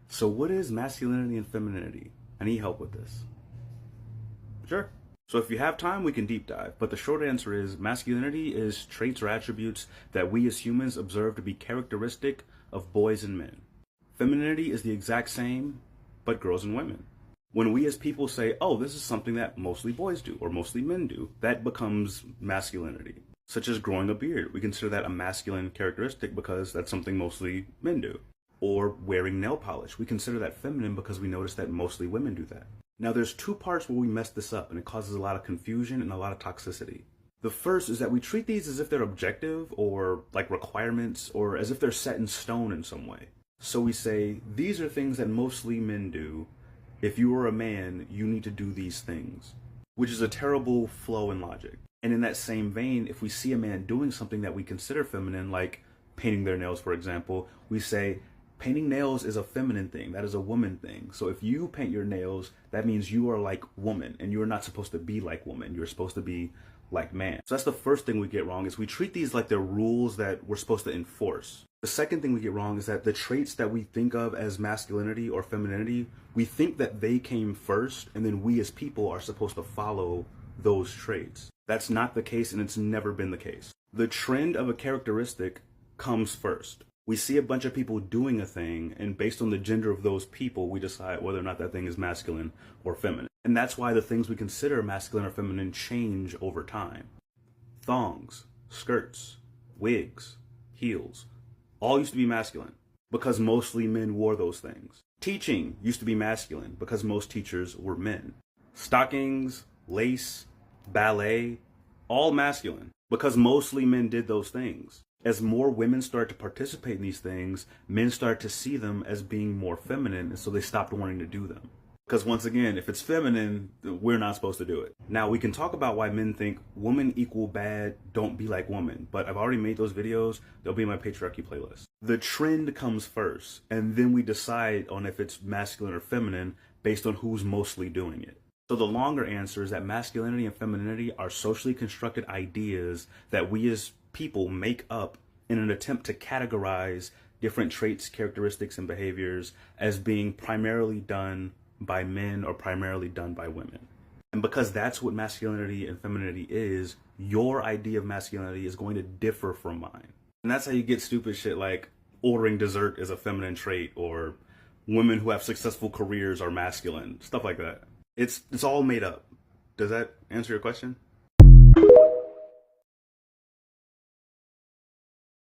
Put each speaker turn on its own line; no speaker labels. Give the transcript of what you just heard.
So what is masculinity and femininity? I need help with this. Sure. So if you have time, we can deep dive. But the short answer is masculinity is traits or attributes that we as humans observe to be characteristic of boys and men. Femininity is the exact same, but girls and women. When we as people say, oh, this is something that mostly boys do or mostly men do, that becomes masculinity. Such as growing a beard. We consider that a masculine characteristic because that's something mostly men do. Or wearing nail polish. We consider that feminine because we notice that mostly women do that. Now there's two parts where we mess this up and it causes a lot of confusion and a lot of toxicity. The first is that we treat these as if they're objective or like requirements or as if they're set in stone in some way. So we say, these are things that mostly men do. If you are a man, you need to do these things, which is a terrible flow in logic. And in that same vein, if we see a man doing something that we consider feminine, like painting their nails, for example, we say, painting nails is a feminine thing. That is a woman thing. So if you paint your nails, that means you are like woman and you're not supposed to be like woman. You're supposed to be like man. So that's the first thing we get wrong is we treat these like they're rules that we're supposed to enforce. The second thing we get wrong is that the traits that we think of as masculinity or femininity, we think that they came first and then we as people are supposed to follow those traits. That's not the case and it's never been the case. The trend of a characteristic comes first. We see a bunch of people doing a thing, and based on the gender of those people, we decide whether or not that thing is masculine or feminine. And that's why the things we consider masculine or feminine change over time. Thongs, skirts, wigs, heels, all used to be masculine because mostly men wore those things. Teaching used to be masculine because most teachers were men. Stockings, lace, ballet, all masculine because mostly men did those things. As more women start to participate in these things, men start to see them as being more feminine, and so they stopped wanting to do them. Because once again, if it's feminine, we're not supposed to do it. Now, we can talk about why men think woman equal bad, don't be like woman, but I've already made those videos. They'll be in my patriarchy playlist. The trend comes first, and then we decide on if it's masculine or feminine based on who's mostly doing it. So the longer answer is that masculinity and femininity are socially constructed ideas that we as people make up in an attempt to categorize different traits, characteristics, and behaviors as being primarily done by men or primarily done by women. And because that's what masculinity and femininity is, your idea of masculinity is going to differ from mine. And that's how you get stupid shit like ordering dessert is a feminine trait or women who have successful careers are masculine, stuff like that. It's all made up. Does that answer your question?